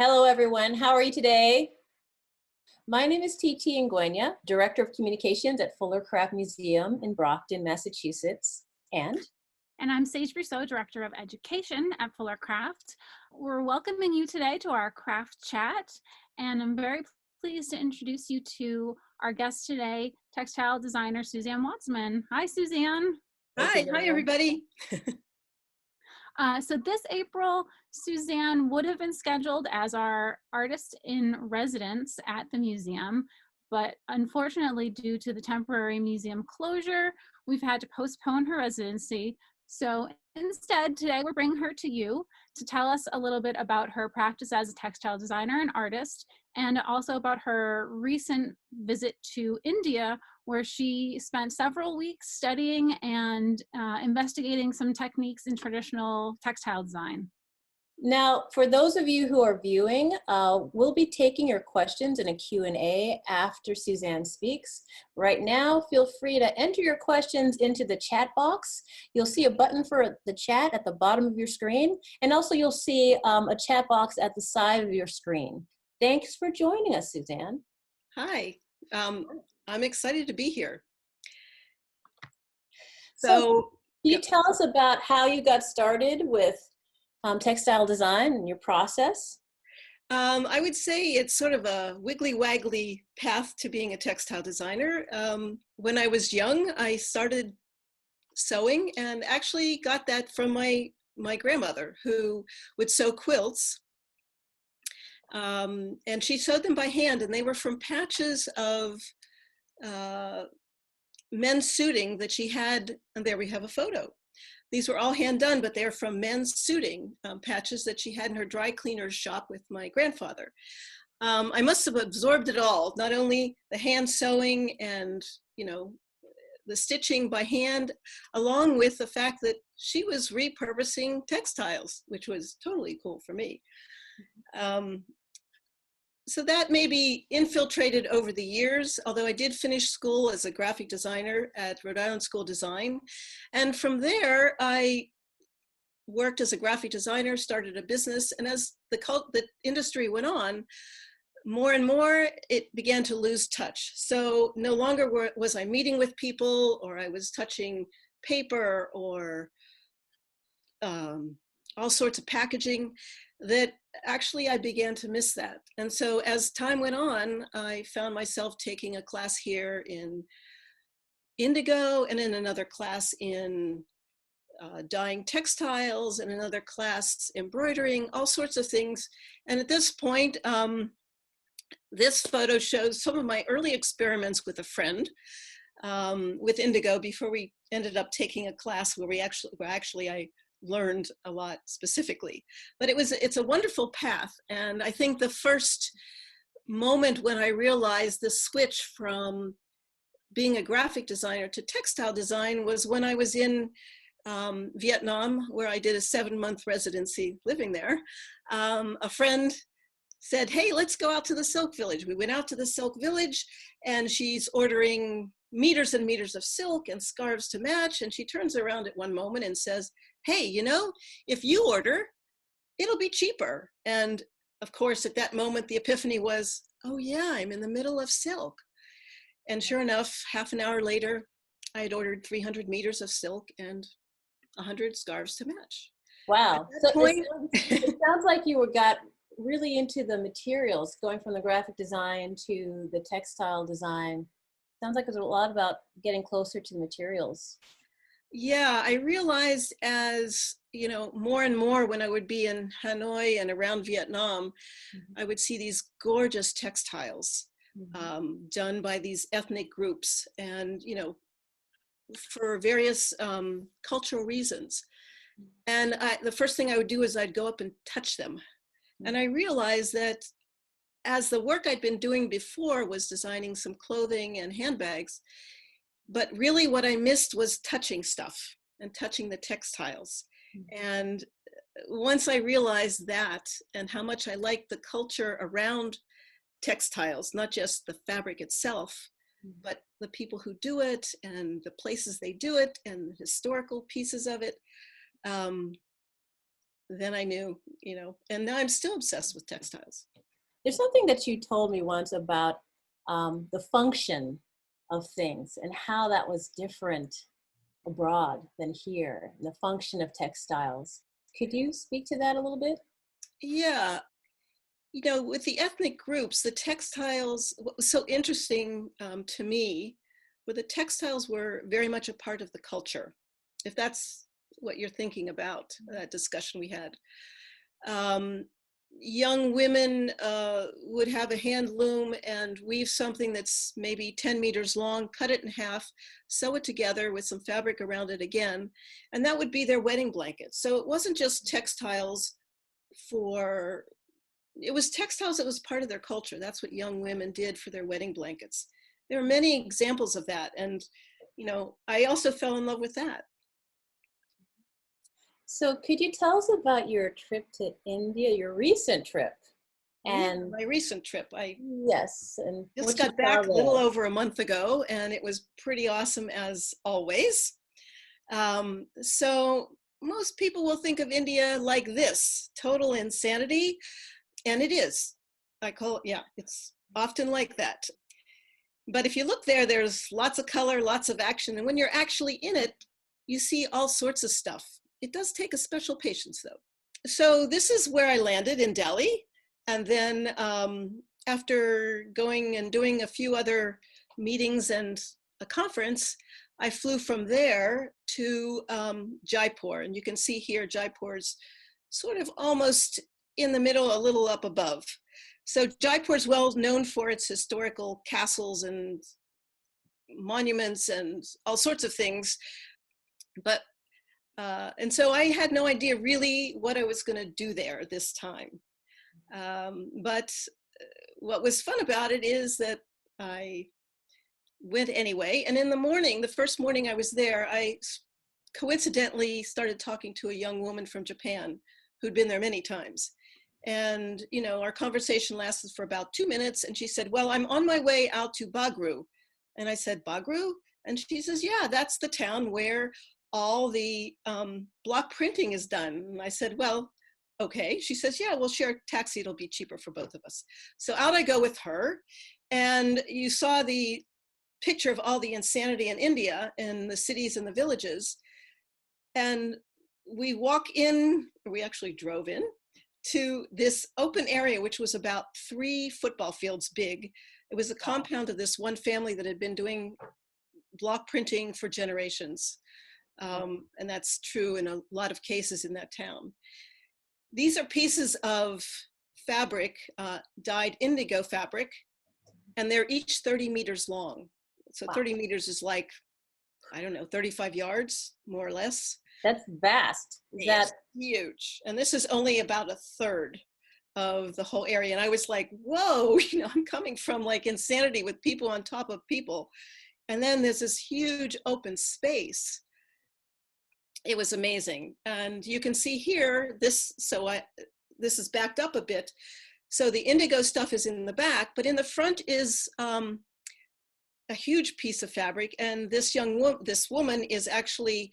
Hello, everyone. How are you today? My name is Titi Ngwenya, Director of Communications at Fuller Craft Museum in Brockton, Massachusetts. And And I'm Sage Brousseau, Director of Education at Fuller Craft. We're welcoming you today to our craft chat, and I'm very pleased to introduce you to our guest today, textile designer Suzanne Watzman. Hi, Suzanne. Hi, everybody. So this April, Suzanne would have been scheduled as our artist in residence at the museum, but unfortunately, due to the temporary museum closure, we've had to postpone her residency. So instead, today we're bringing her to you to tell us a little bit about her practice as a textile designer and artist, and also about her recent visit to India, where she spent several weeks studying and investigating some techniques in traditional textile design. now, for those of you who are viewing, we'll be taking your questions in a Q&A after Suzanne speaks. Right now, feel free to enter your questions into the chat box. You'll see a button for the chat at the bottom of your screen, and also you'll see a chat box at the side of your screen. Thanks for joining us, Suzanne. Hi, I'm excited to be here. So can you tell us about how you got started with textile design and your process? I would say it's sort of a wiggly waggly path to being a textile designer. When I was young, I started sewing and actually got that from my grandmother, who would sew quilts. And she sewed them by hand, and they were from patches of men's suiting that she had, and there we have a photo. These were all hand done, but they're from men's suiting patches that she had in her dry cleaner's shop with my grandfather. I must have absorbed it all, not only the hand sewing and, the stitching by hand, along with the fact that she was repurposing textiles, which was totally cool for me. So that maybe infiltrated over the years, although I did finish school as a graphic designer at Rhode Island School of Design. And from there, I worked as a graphic designer, started a business, and as the industry went on, more and more, it began to lose touch. So no longer was I meeting with people, or I was touching paper, or all sorts of packaging, that actually I began to miss that. And so as time went on, I found myself taking a class here in Indigo, and in another class in dyeing textiles, and another class embroidering, all sorts of things. And at this point, this photo shows some of my early experiments with a friend with Indigo, before we ended up taking a class where I learned a lot specifically. But it's a wonderful path. And I think the first moment when I realized the switch from being a graphic designer to textile design was when I was in Vietnam, where I did a 7-month residency living there. A friend said, hey, let's go out to the silk village. We went out to the silk village, and she's ordering meters and meters of silk and scarves to match. And she turns around at one moment and says, hey, if you order, it'll be cheaper. And of course, at that moment, the epiphany was, oh yeah, I'm in the middle of silk. And sure enough, half an hour later, I had ordered 300 meters of silk and 100 scarves to match. Wow. So it sounds like you got really into the materials, going from the graphic design to the textile design. Sounds like it's a lot about getting closer to the materials. Yeah, I realized as, more and more when I would be in Hanoi and around Vietnam, I would see these gorgeous textiles done by these ethnic groups, and, for various cultural reasons. And the first thing I would do is I'd go up and touch them. And I realized that as the work I'd been doing before was designing some clothing and handbags, but really what I missed was touching stuff and touching the textiles. And once I realized that, and how much I liked the culture around textiles, not just the fabric itself, but the people who do it, and the places they do it, and the historical pieces of it, then I knew, and now I'm still obsessed with textiles. There's something that you told me once about the function of things and how that was different abroad than here, the function of textiles. Could you speak to that a little bit? Yeah, with the ethnic groups, the textiles, what was so interesting to me were the textiles were very much a part of the culture, if that's what you're thinking about, that discussion we had. Young women would have a hand loom and weave something that's maybe 10 meters long, cut it in half, sew it together with some fabric around it again, and that would be their wedding blanket. So it wasn't just textiles it was textiles that was part of their culture. That's what young women did for their wedding blankets. There are many examples of that. And, I also fell in love with that. So could you tell us about your trip to India, your recent trip? And my recent trip, yes, and just got back a little over a month ago, and it was pretty awesome as always. So most people will think of India like this, total insanity, and it is. I call it, yeah, it's often like that. But if you look there, there's lots of color, lots of action, and when you're actually in it, you see all sorts of stuff. It does take a special patience, though. So this is where I landed in Delhi. And then after going and doing a few other meetings and a conference, I flew from there to Jaipur. And you can see here, Jaipur's sort of almost in the middle, a little up above. So Jaipur is well known for its historical castles and monuments and all sorts of things. But and so I had no idea really what I was going to do there this time. But what was fun about it is that I went anyway. And in the morning, the first morning I was there, I coincidentally started talking to a young woman from Japan who'd been there many times. And, our conversation lasted for about 2 minutes. And she said, well, I'm on my way out to Bagru. And I said, Bagru? And she says, yeah, that's the town where all the block printing is done. And I said, well, okay. She says, yeah, we'll share a taxi. It'll be cheaper for both of us. So out I go with her. And you saw the picture of all the insanity in India and the cities and the villages. And we actually drove in to this open area, which was about 3 football fields big. It was a compound of this one family that had been doing block printing for generations. And that's true in a lot of cases in that town. These are pieces of fabric, dyed indigo fabric, and they're each 30 meters long. So 30 meters is like, I don't know, 35 yards, more or less. That's vast. That's huge. And this is only about a third of the whole area. And I was like, whoa, I'm coming from like insanity with people on top of people. And then there's this huge open space. It was amazing. And you can see here, this is backed up a bit. So the indigo stuff is in the back, but in the front is a huge piece of fabric. And this woman is actually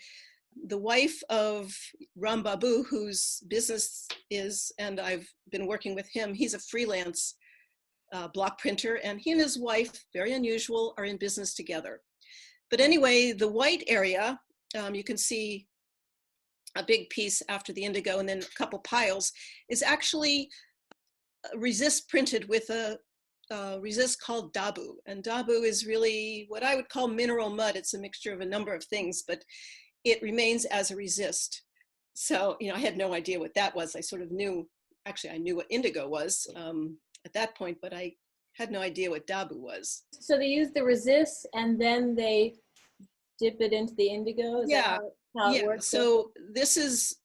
the wife of Ram Babu, whose business is, and I've been working with him, he's a freelance block printer, and he and his wife, very unusual, are in business together. But anyway, the white area, you can see a big piece after the indigo and then a couple piles, is actually resist printed with a resist called dabu. And dabu is really what I would call mineral mud. It's a mixture of a number of things, but it remains as a resist. So, I had no idea what that was. I sort of knew, actually I knew what indigo was at that point, but I had no idea what dabu was. So they use the resist and then they dip it into the indigo? Is that how it works? So this has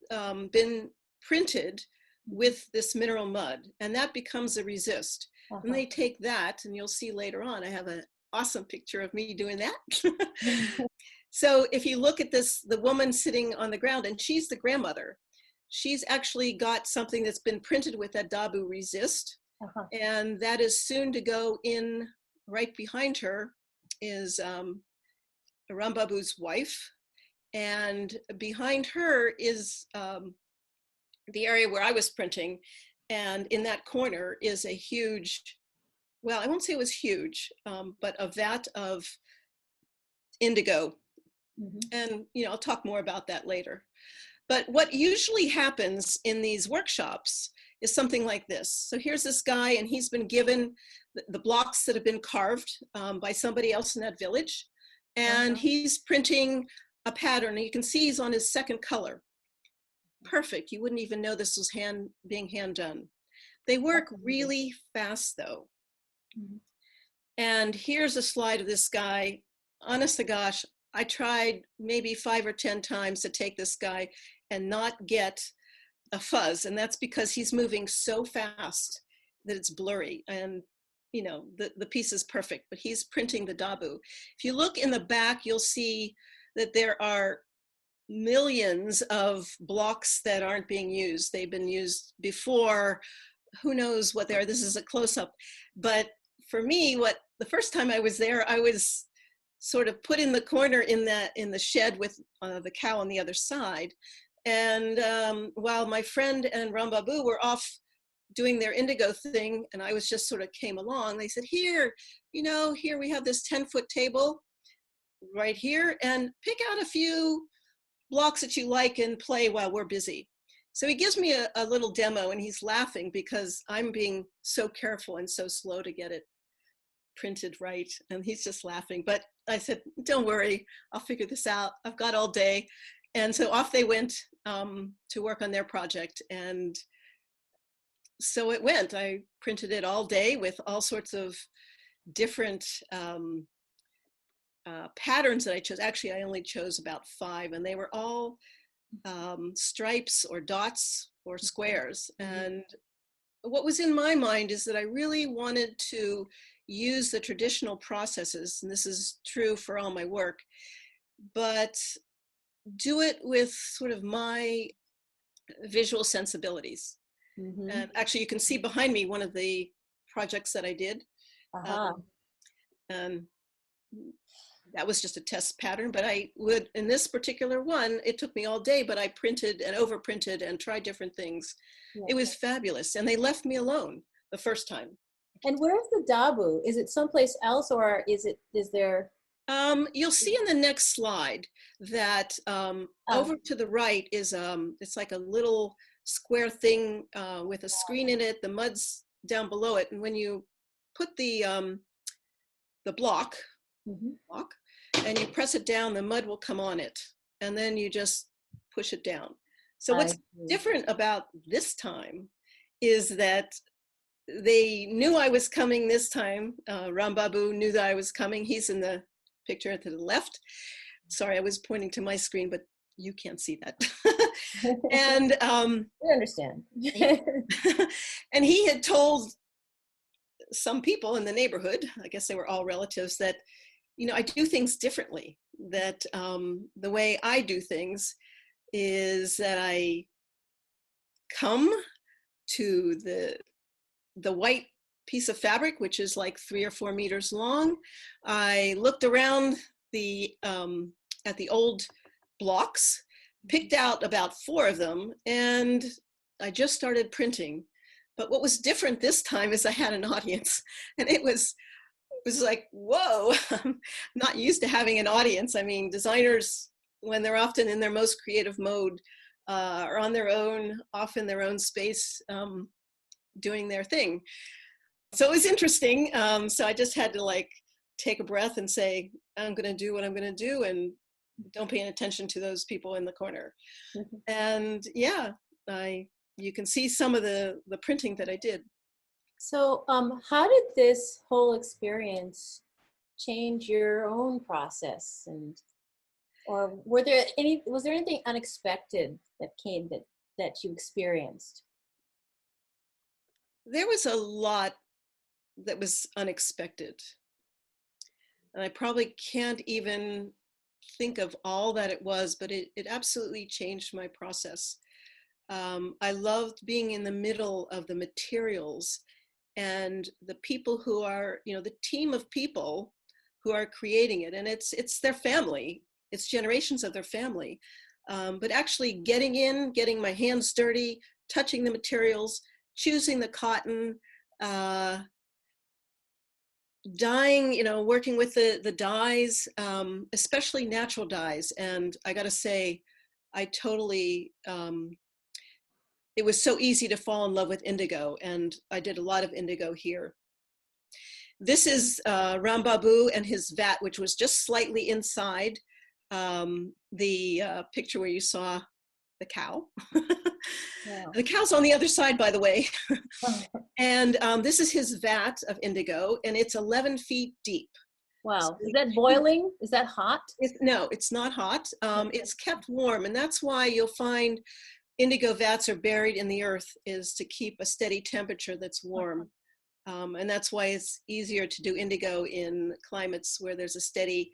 been printed with this mineral mud, and that becomes a resist. And they take that, and you'll see later on, I have an awesome picture of me doing that. So if you look at this, the woman sitting on the ground, and she's the grandmother, she's actually got something that's been printed with that dabu resist, and that is soon to go in. Right behind her is Rambabu's wife, and behind her is the area where I was printing. And in that corner is a huge, well, I won't say it was huge, but a vat of indigo. And, I'll talk more about that later. But what usually happens in these workshops is something like this. So here's this guy, and he's been given the blocks that have been carved by somebody else in that village. And he's printing a pattern. And you can see he's on his second color. Perfect. You wouldn't even know this was being hand done. They work really fast, though. And here's a slide of this guy. Honest to gosh, I tried maybe 5 or 10 times to take this guy and not get a fuzz. And that's because he's moving so fast that it's blurry. And, the piece is perfect, but he's printing the dabu. If you look in the back, you'll see that there are millions of blocks that aren't being used. They've been used before. Who knows what they are? This is a close-up. But for me, the first time I was there, I was sort of put in the corner in the shed with the cow on the other side. And while my friend and Rambabu were off doing their indigo thing, and I was just sort of came along, they said, here we have this 10-foot table right here, and pick out a few blocks that you like and play while we're busy. So he gives me a little demo, and he's laughing because I'm being so careful and so slow to get it printed right. And he's just laughing. But I said, don't worry, I'll figure this out. I've got all day. And so off they went to work on their project. And so it went. I printed it all day with all sorts of different patterns that I chose. Actually, I only chose about 5, and they were all stripes or dots or squares. And what was in my mind is that I really wanted to use the traditional processes, and this is true for all my work, but do it with sort of my visual sensibilities. And actually, you can see behind me one of the projects that I did. And that was just a test pattern, but in this particular one, it took me all day, but I printed and overprinted and tried different things. Yeah. It was fabulous. And they left me alone the first time. And where's the dabu? Is it someplace else, or is there? You'll see in the next slide that over to the right is, it's like a little square thing with a screen in it. The mud's down below it. And when you put the block, and you press it down, the mud will come on it. And then you just push it down. So what's different about this time is that they knew I was coming this time. Rambabu knew that I was coming. He's in the picture to the left. Sorry, I was pointing to my screen, but you can't see that. And we understand. And he had told some people in the neighborhood, I guess they were all relatives, that I do things differently, that the way I do things is that I come to the white piece of fabric, which is like 3 or 4 meters long. I looked around at the old blocks, picked out about 4 of them, and I just started printing. But what was different this time is I had an audience, and it was like, whoa, I'm not used to having an audience. I mean, designers, when they're often in their most creative mode, are on their own, off in their own space, doing their thing. So it was interesting. So I just had to take a breath and say, I'm going to do what I'm going to do, and don't pay any attention to those people in the corner. And yeah, you can see some of the printing that I did. So how did this whole experience change your own process, or was there anything unexpected that came that you experienced? There was a lot that was unexpected. And I probably can't even think of all that it was, but it absolutely changed my process. I loved being in the middle of the materials and the people who are, the team of people who are creating it. And it's their family. It's generations of their family. but actually getting in, getting my hands dirty, touching the materials, choosing the cotton, dyeing, you know, working with the dyes, especially natural dyes. And I got to say, I totally, it was so easy to fall in love with indigo, and I did a lot of indigo here. This is Ram Babu and his vat, which was just slightly inside the picture where you saw the cow. Wow. The cow's on the other side, by the way. And this is his vat of indigo, and it's 11 feet deep. Wow. Is that boiling? Is that hot? No, it's not hot. It's kept warm, and that's why you'll find indigo vats are buried in the earth, is to keep a steady temperature that's warm. And that's why it's easier to do indigo in climates where there's a steady,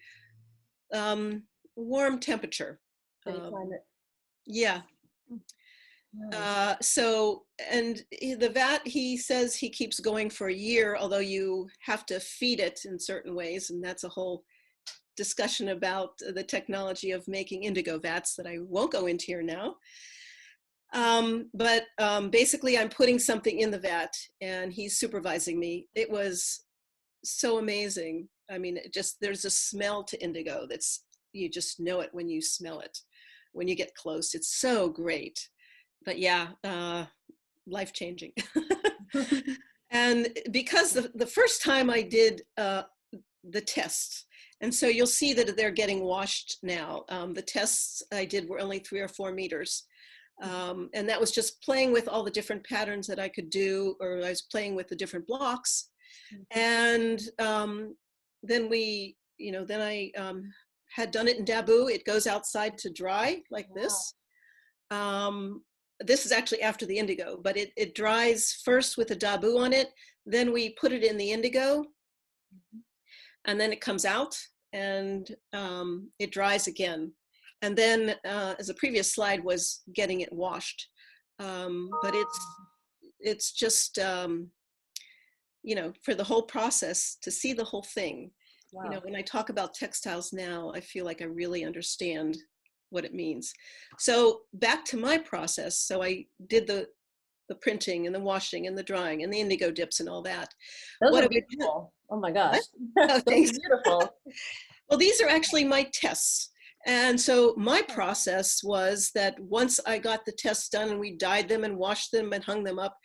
warm temperature. Steady climate. Yeah. Nice. So, and the vat, he says he keeps going for a year, although you have to feed it in certain ways. And that's a whole discussion about the technology of making indigo vats that I won't go into here now. But basically I'm putting something in the vat and he's supervising me. It was so amazing. I mean, there's a smell to indigo that's, you just know it when you smell it. When you get close, it's so great. But yeah, life-changing. And because the first time I did the tests, and so you'll see that they're getting washed now. The tests I did were only 3 or 4 meters. And that was just playing with all the different patterns that I could do, or I was playing with the different blocks. And then I had done it in Dabu. It goes outside to dry like this. This is actually after the indigo, but it dries first with the Dabu on it. Then we put it in the indigo, and then it comes out and it dries again. And then, as the previous slide was, getting it washed. But it's just, you know, for the whole process, to see the whole thing. Wow. You know, when I talk about textiles now, I feel like I really understand what it means. So back to my process. So I did the printing and the washing and the drying and the indigo dips and all that. Those are beautiful. Oh my gosh. Oh, Those are beautiful. Well, these are actually my tests. And so my process was that once I got the tests done and we dyed them and washed them and hung them up,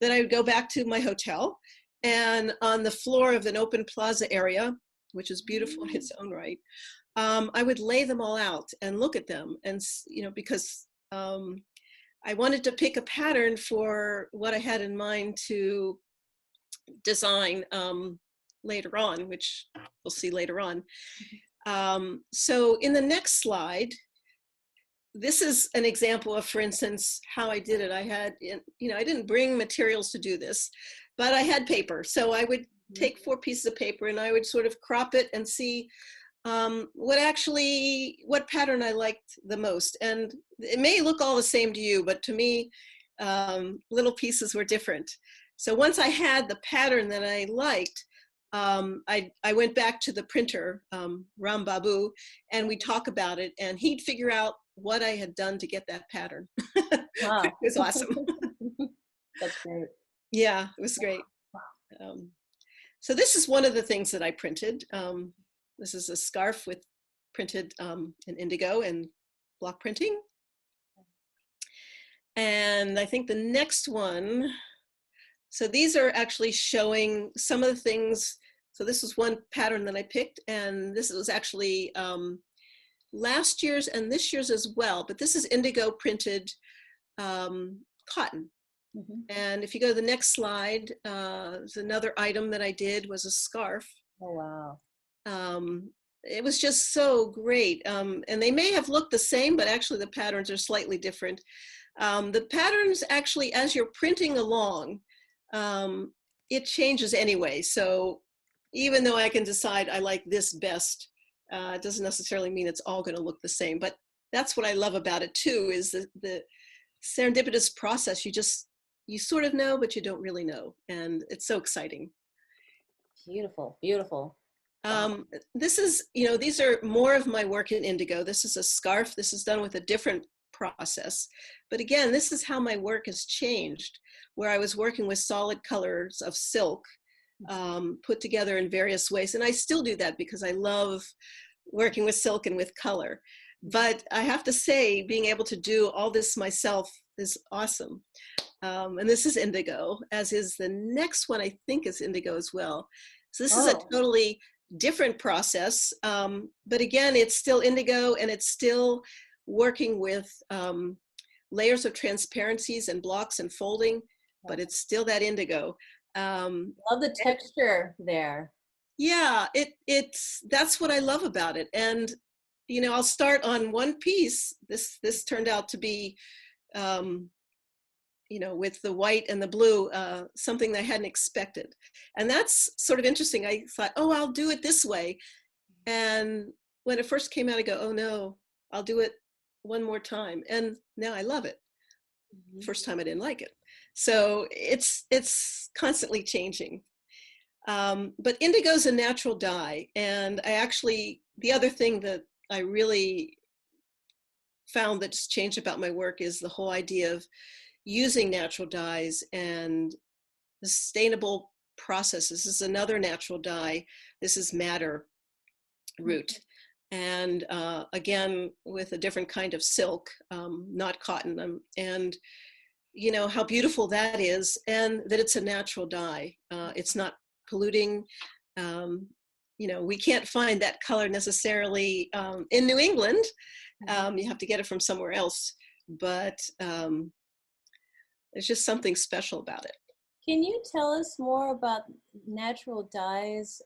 then I would go back to my hotel, and on the floor of an open plaza area, which is beautiful in its own right, I would lay them all out and look at them. And, you know, because I wanted to pick a pattern for what I had in mind to design later on, which we'll see later on. So in the next slide, this is an example of, for instance, how I did it. I had, you know, I didn't bring materials to do this, but I had paper. So I would take 4 pieces of paper and I would sort of crop it and see what pattern I liked the most. And it may look all the same to you, but to me, little pieces were different. So once I had the pattern that I liked, I went back to the printer, Ram Babu, and we talk about it, and he'd figure out what I had done to get that pattern. Wow. It was awesome. That's great. Yeah, it was great. So this is one of the things that I printed. This is a scarf with printed in indigo and block printing. And I think the next one, so these are actually showing some of the things. So this was one pattern that I picked, and this was actually last year's and this year's as well, but this is indigo printed cotton. And if you go to the next slide, there's another item that I did was a scarf. Oh, wow. It was just so great. And they may have looked the same, but actually the patterns are slightly different. The patterns actually, as you're printing along, it changes anyway. So even though I can decide I like this best, it doesn't necessarily mean it's all going to look the same. But that's what I love about it too, is the serendipitous process. You sort of know, but you don't really know. And it's so exciting. Beautiful, beautiful. This is, these are more of my work in indigo. This is a scarf. This is done with a different process. But again, this is how my work has changed, where I was working with solid colors of silk put together in various ways. And I still do that because I love working with silk and with color. But I have to say, being able to do all this myself is awesome. And this is indigo, as is the next one, I think is indigo as well. So this is a totally different process. But again, it's still indigo, and it's still working with layers of transparencies and blocks and folding, but it's still that indigo. Love the texture there. Yeah, that's what I love about it. And I'll start on one piece. This turned out to be with the white and the blue, something that I hadn't expected. And that's sort of interesting. I thought, oh, I'll do it this way. And when it first came out, I go, oh no, I'll do it one more time. And now I love it. First time I didn't like it. So it's constantly changing. But indigo is a natural dye. And the other thing that I really found that's changed about my work is the whole idea of using natural dyes and the sustainable processes. This is another natural dye. This is madder root. And again, with a different kind of silk, not cotton. And how beautiful that is, and that it's a natural dye. It's not polluting. We can't find that color necessarily in New England. You have to get it from somewhere else. But there's just something special about it. Can you tell us more about natural dyes?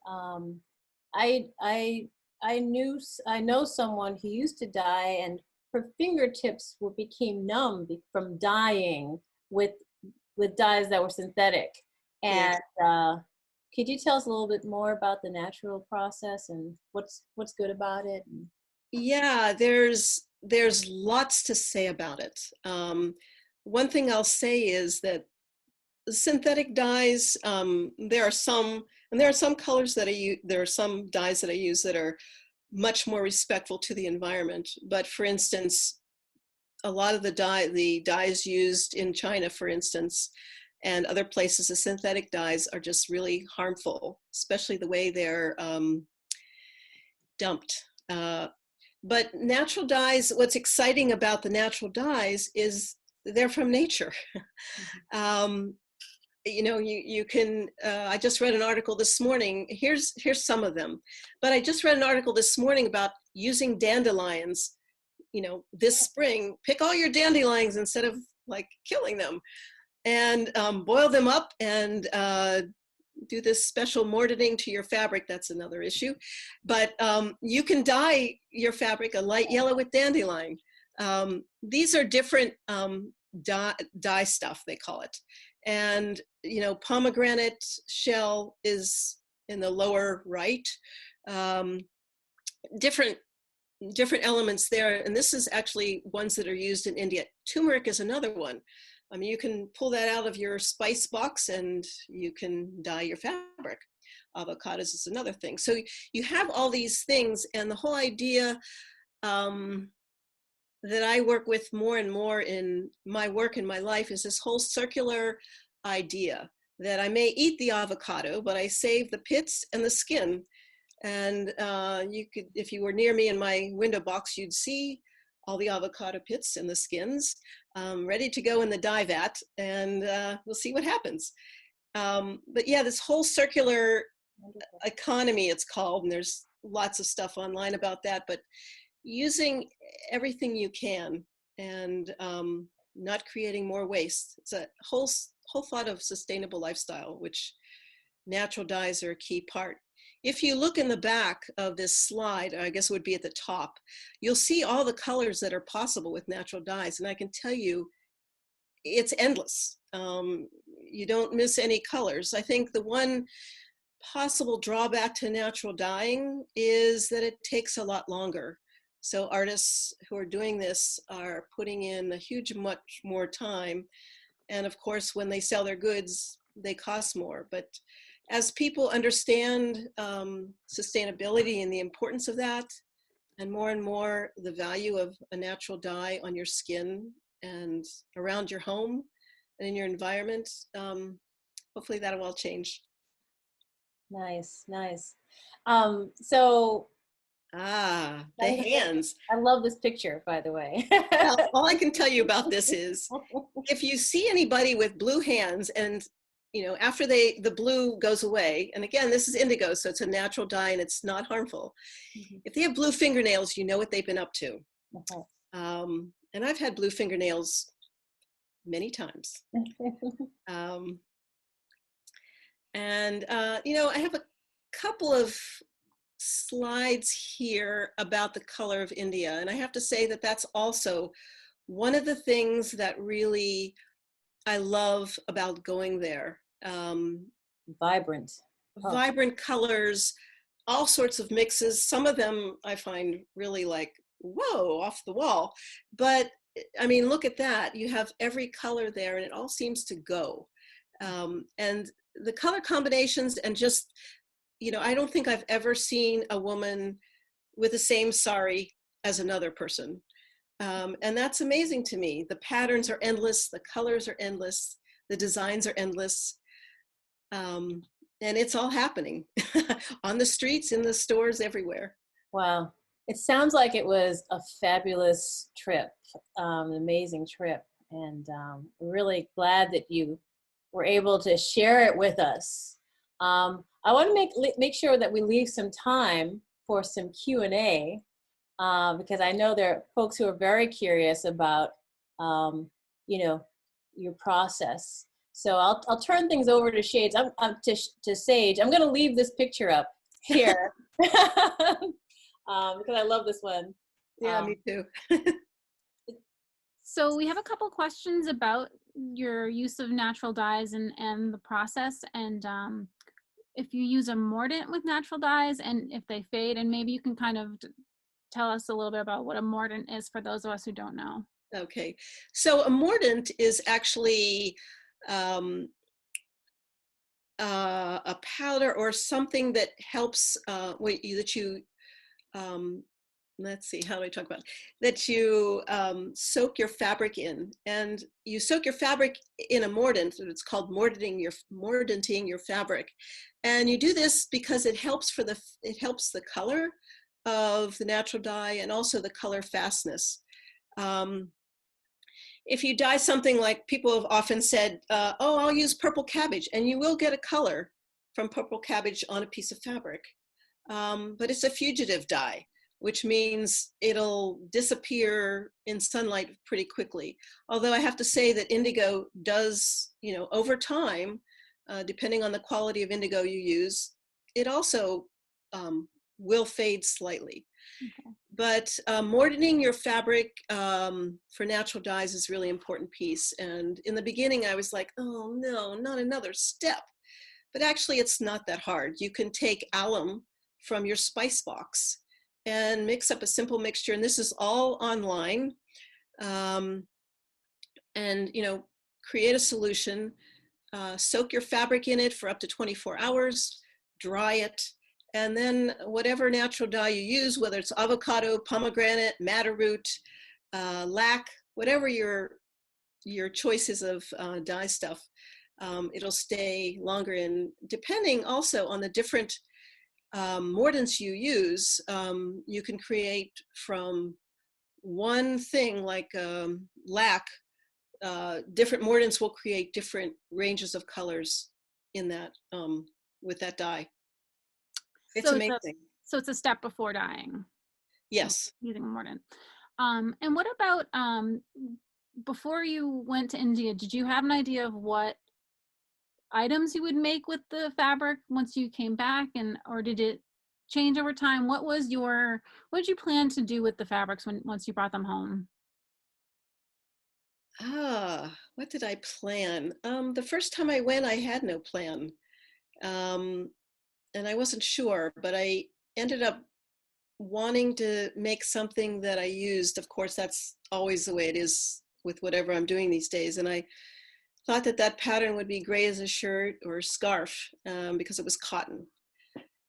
I know someone who used to dye, and her fingertips became numb from dyeing with dyes that were synthetic. And yes. Could you tell us a little bit more about the natural process and what's good about it? Yeah, there's lots to say about it. One thing I'll say is that synthetic dyes, there are some colors that there are some dyes that I use that are much more respectful to the environment. But for instance, a lot of the dyes used in China, for instance, and other places, the synthetic dyes are just really harmful, especially the way they're dumped. But natural dyes, what's exciting about the natural dyes is they're from nature. You can, I just read an article this morning, here's some of them, but I just read an article this morning about using dandelions, this spring. Pick all your dandelions instead of like killing them, and boil them up and do this special mordanting to your fabric. That's another issue. But you can dye your fabric a light yellow with dandelion. These are different dye stuff, they call it. And, pomegranate shell is in the lower right. Different elements there. And this is actually ones that are used in India. Turmeric is another one. I mean, you can pull that out of your spice box and you can dye your fabric. Avocados is another thing. So you have all these things, and the whole idea that I work with more and more in my work in my life is this whole circular idea that I may eat the avocado, but I save the pits and the skin. And you could, if you were near me in my window box, you'd see all the avocado pits and the skins ready to go in the dye vat, and we'll see what happens. But yeah, this whole circular economy, it's called, and there's lots of stuff online about that, but using everything you can and not creating more waste. It's a whole thought of sustainable lifestyle, which natural dyes are a key part. If you look in the back of this slide, I guess it would be at the top, you'll see all the colors that are possible with natural dyes. And I can tell you, it's endless. You don't miss any colors. I think the one possible drawback to natural dyeing is that it takes a lot longer. So artists who are doing this are putting in much more time. And of course, when they sell their goods, they cost more. But as people understand sustainability and the importance of that, and more the value of a natural dye on your skin and around your home and in your environment, hopefully that'll all change. Nice, nice. So The hands. I love this picture, by the way. Well, all I can tell you about this is, if you see anybody with blue hands, and after the blue goes away, and again, this is indigo, so it's a natural dye and it's not harmful. If they have blue fingernails, you know what they've been up to. And I've had blue fingernails many times. I have a couple of slides here about the color of India, and I have to say that that's also one of the things that really I love about going there. Vibrant. Vibrant colors, all sorts of mixes. Some of them I find really like, whoa, off the wall. But I mean, look at that. You have every color there and it all seems to go. And the color combinations, and just, I don't think I've ever seen a woman with the same sari as another person. And that's amazing to me. The patterns are endless. The colors are endless. The designs are endless. And it's all happening on the streets, in the stores, everywhere. Wow. It sounds like it was a fabulous trip, an amazing trip. And really glad that you were able to share it with us. I want to make sure that we leave some time for some Q&A, because I know there are folks who are very curious about, your process. So I'll turn things over to Shades. To Sage. I'm going to leave this picture up here because I love this one. Yeah, me too. So we have a couple questions about your use of natural dyes and the process, and if you use a mordant with natural dyes and if they fade, and maybe you can kind of tell us a little bit about what a mordant is for those of us who don't know. Okay, so a mordant is actually a powder or something that helps let's see, how do I talk about it? That you soak your fabric in, and you soak your fabric in a mordant. It's called mordanting your fabric, and you do this because it helps the color of the natural dye and also the color fastness. If you dye something, like people have often said, oh, I'll use purple cabbage, and you will get a color from purple cabbage on a piece of fabric, but it's a fugitive dye, which means it'll disappear in sunlight pretty quickly. Although I have to say that indigo does, over time, depending on the quality of indigo you use, it also will fade slightly. Okay. But mordanting your fabric for natural dyes is a really important piece. And in the beginning, I was like, oh no, not another step. But actually, it's not that hard. You can take alum from your spice box and mix up a simple mixture. And this is all online. And, create a solution, soak your fabric in it for up to 24 hours, dry it, and then whatever natural dye you use, whether it's avocado, pomegranate, madder root, lac, whatever your choices of dye stuff, it'll stay longer. And depending also on the different mordants you use, you can create from one thing like lac, different mordants will create different ranges of colors in that, with that dye. It's amazing. So it's a step before dyeing. Yes. Using a mordant. And what about, before you went to India, did you have an idea of what items you would make with the fabric once you came back, or did it change over time? What did you plan to do with the fabrics once you brought them home? What did I plan? The first time I went, I had no plan. And I wasn't sure, but I ended up wanting to make something that I used. Of course, that's always the way it is with whatever I'm doing these days. And I thought that that pattern would be gray as a shirt or a scarf because it was cotton.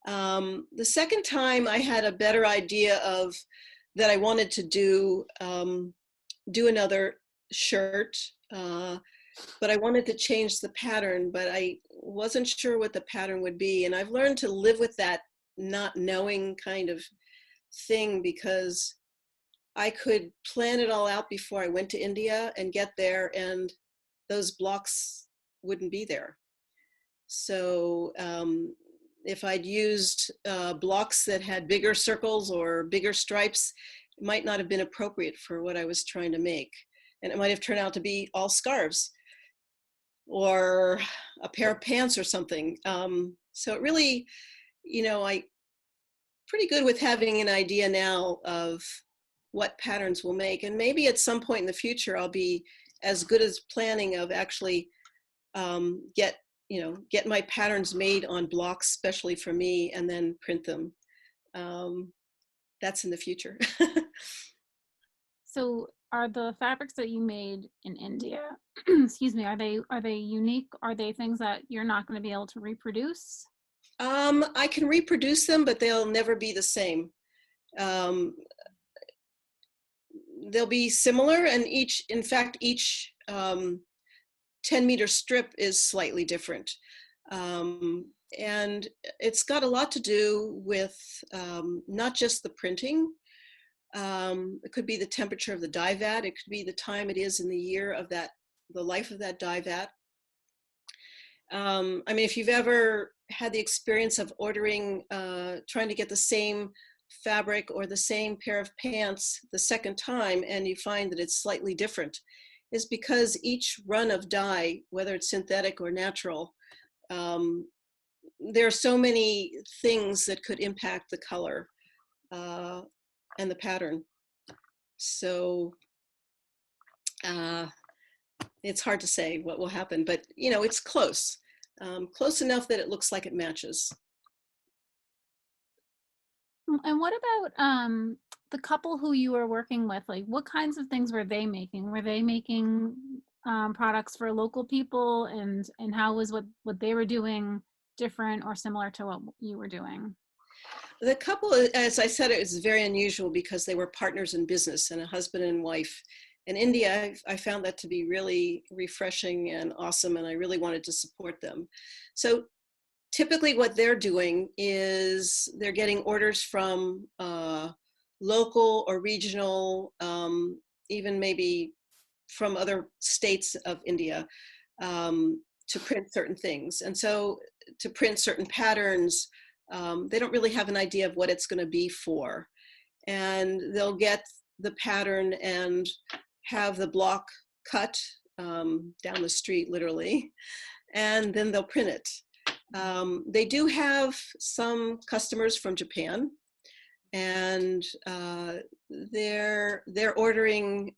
The second time I had a better idea of that I wanted to do another shirt, but I wanted to change the pattern, but I wasn't sure what the pattern would be. And I've learned to live with that not knowing kind of thing, because I could plan it all out before I went to India and get there, and those blocks wouldn't be there. So if I'd used blocks that had bigger circles or bigger stripes, it might not have been appropriate for what I was trying to make. And it might have turned out to be all scarves or a pair of pants or something. So it really, I pretty good with having an idea now of what patterns we'll make. And maybe at some point in the future, I'll be as good as planning of actually get my patterns made on blocks, especially for me, and then print them. That's in the future. So are the fabrics that you made in India, excuse me, are they unique? Are they things that you're not going to be able to reproduce? I can reproduce them, but they'll never be the same. They'll be similar, and each 10-meter strip is slightly different. And it's got a lot to do with not just the printing. It could be the temperature of the dye vat. It could be the time it is in the year of the life of that dye vat. I mean, if you've ever had the experience of ordering, trying to get the same fabric or the same pair of pants the second time, and you find that it's slightly different, is because each run of dye, whether it's synthetic or natural, there are so many things that could impact the color and the pattern. So it's hard to say what will happen, but it's close, close enough that it looks like it matches. And what about the couple who you were working with? Like, what kinds of things were they making? Were they making products for local people, and how was what they were doing different or similar to what you were doing? The couple, as I said, it was very unusual because they were partners in business and a husband and wife. In India, I found that to be really refreshing and awesome, and I really wanted to support them. So typically what they're doing is they're getting orders from local or regional, even maybe from other states of India, to print certain things. And so to print certain patterns, they don't really have an idea of what it's going to be for. And they'll get the pattern and have the block cut down the street, literally, and then they'll print it. They do have some customers from Japan, and they're ordering,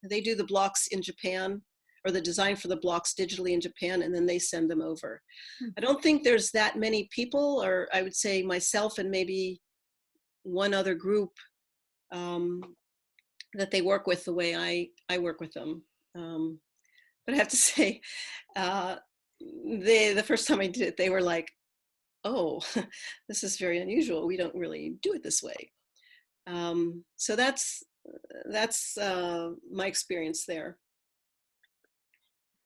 they do the blocks in Japan, or the design for the blocks digitally in Japan, and then they send them over. I don't think there's that many people, or I would say myself and maybe one other group that they work with the way I work with them. But I have to say, the first time I did it, they were like, oh, this is very unusual. We don't really do it this way. So that's my experience there.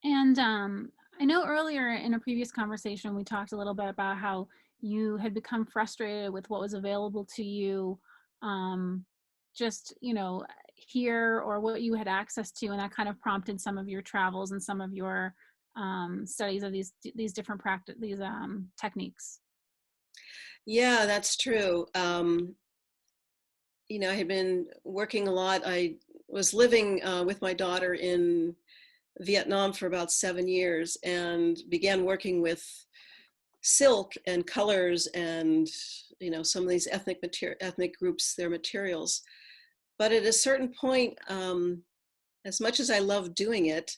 And I know earlier in a previous conversation, we talked a little bit about how you had become frustrated with what was available to you, just, here, or what you had access to, and that kind of prompted some of your travels and some of your studies of these different techniques. Yeah, that's true. I had been working a lot. I was living with my daughter in Vietnam for about 7 years, and began working with silk and colors and some of these ethnic groups, their materials. But at a certain point, as much as I loved doing it,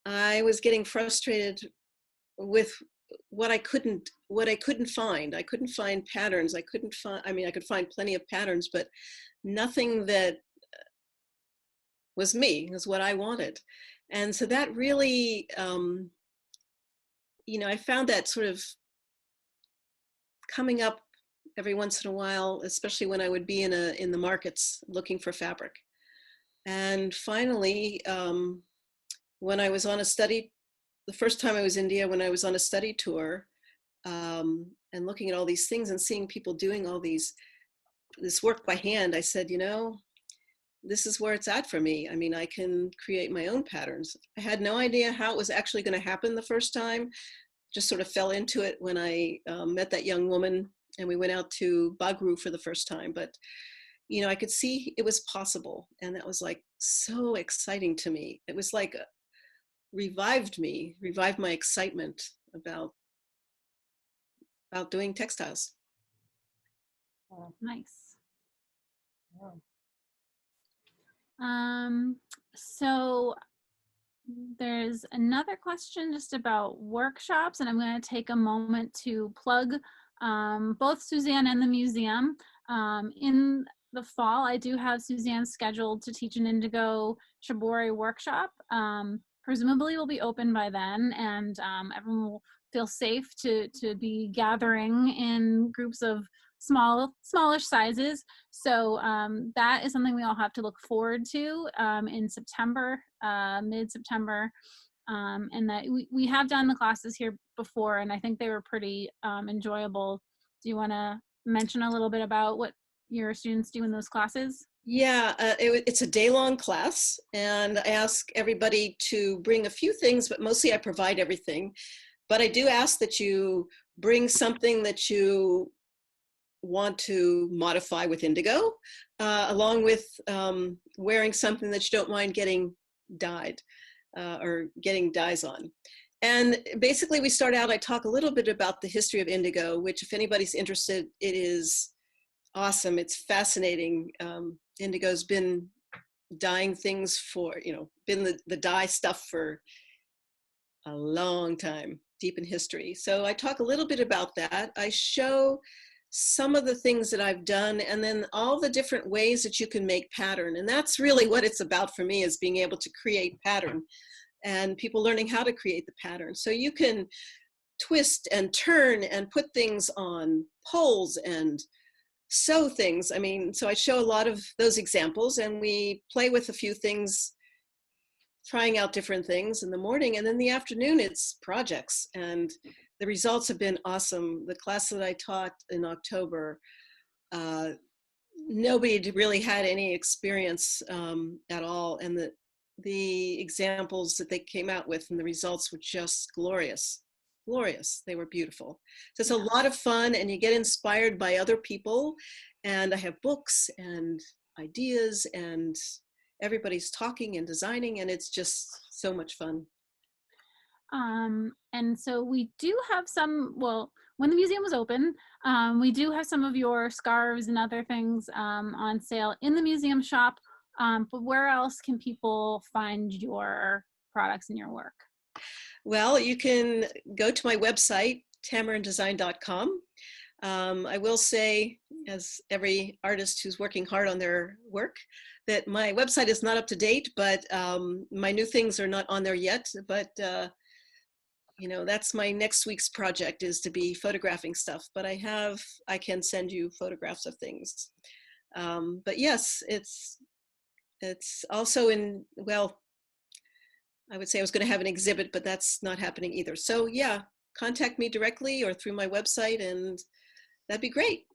I was getting frustrated with what I couldn't find. I couldn't find patterns. I could find plenty of patterns, but nothing that was me, is what I wanted. And so that really, I found that sort of coming up every once in a while, especially when I would be in the markets looking for fabric. And finally, when I was on a study, the first time I was in India, when I was on a study tour, and looking at all these things and seeing people doing all this work by hand, I said, this is where it's at for me. I mean, I can create my own patterns. I had no idea how it was actually going to happen the first time. Just sort of fell into it when I met that young woman and we went out to Bagru for the first time. But, I could see it was possible. And that was like so exciting to me. It was like revived my excitement about doing textiles. Oh, Nice. wow. So there's another question just about workshops, and I'm going to take a moment to plug both Suzanne and the museum. In the fall, I do have Suzanne scheduled to teach an Indigo shibori workshop. Presumably will be open by then, and everyone will feel safe to be gathering in groups of smallish sizes. So that is something we all have to look forward to in September, mid-September. And that we have done the classes here before, and I think they were pretty enjoyable. Do you want to mention a little bit about what your students do in those classes? Yeah, it's a day-long class, and I ask everybody to bring a few things, but mostly I provide everything. But I do ask that you bring something that you want to modify with Indigo, along with wearing something that you don't mind getting dyed or getting dyes on. And basically we start out, I talk a little bit about the history of Indigo, which if anybody's interested, it is awesome. It's fascinating. Indigo's been dyeing things for, been the dye stuff for a long time, deep in history. So I talk a little bit about that. I show some of the things that I've done, and then all the different ways that you can make pattern. And that's really what it's about for me, is being able to create pattern and people learning how to create the pattern. So you can twist and turn and put things on poles and sew things. I mean, so I show a lot of those examples, and we play with a few things, trying out different things in the morning, and then the afternoon it's projects, and the results have been awesome. The class that I taught in October, nobody really had any experience at all, and the examples that they came out with and the results were just glorious. They were beautiful. So it's a lot of fun, and you get inspired by other people, and I have books and ideas, and everybody's talking and designing, and it's just so much fun. And so we do have some, well, when the museum was open, we do have some of your scarves and other things on sale in the museum shop. But where else can people find your products and your work? Well, you can go to my website, tamarindesign.com. I will say, as every artist who's working hard on their work, that my website is not up to date, but my new things are not on there yet. But that's my next week's project, is to be photographing stuff. But I can send you photographs of things. But yes, it's also in, well, I would say I was going to have an exhibit, but that's not happening either. So yeah, contact me directly or through my website, and that'd be great.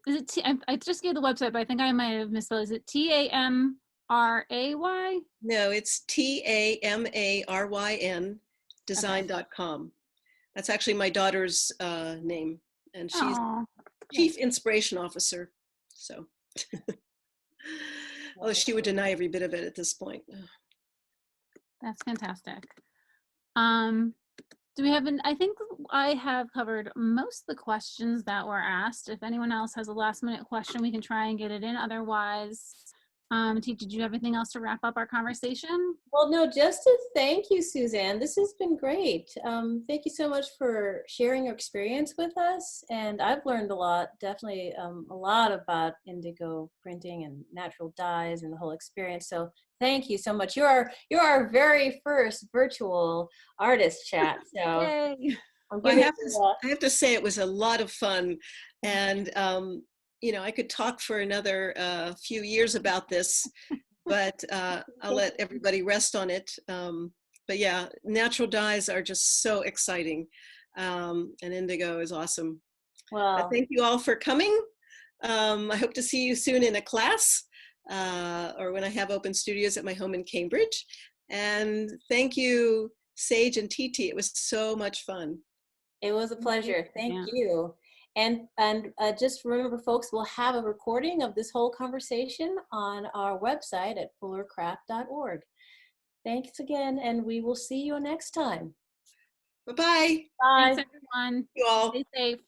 Is it I just gave the website, but I think I might have misspelled. Is it TAMRAY? No, it's TAMARYN design.com. That's actually my daughter's name, and she's Chief Inspiration Officer. So, although she would deny every bit of it at this point. That's fantastic. Do we have I think I have covered most of the questions that were asked. If anyone else has a last minute question, we can try and get it in. Otherwise, Titi, did you have anything else to wrap up our conversation? Well, no, just to thank you, Suzanne. This has been great. Thank you so much for sharing your experience with us. And I've learned a lot, definitely a lot about indigo printing and natural dyes and the whole experience. So thank you so much. You're our very first virtual artist chat. So Yay! I'm Well, giving I have to say it was a lot of fun. And, you know, I could talk for another few years about this, but I'll let everybody rest on it. But yeah, natural dyes are just so exciting. And indigo is awesome. well, Thank you all for coming. I hope to see you soon in a class or when I have open studios at my home in Cambridge. And thank you, Sage and Titi. It was so much fun. it was a pleasure. Thank Yeah. you. And just remember, folks, we'll have a recording of this whole conversation on our website at fullercraft.org. Thanks again, and we will see you next time. Bye-bye. Bye. Thanks, everyone. You all. Stay safe.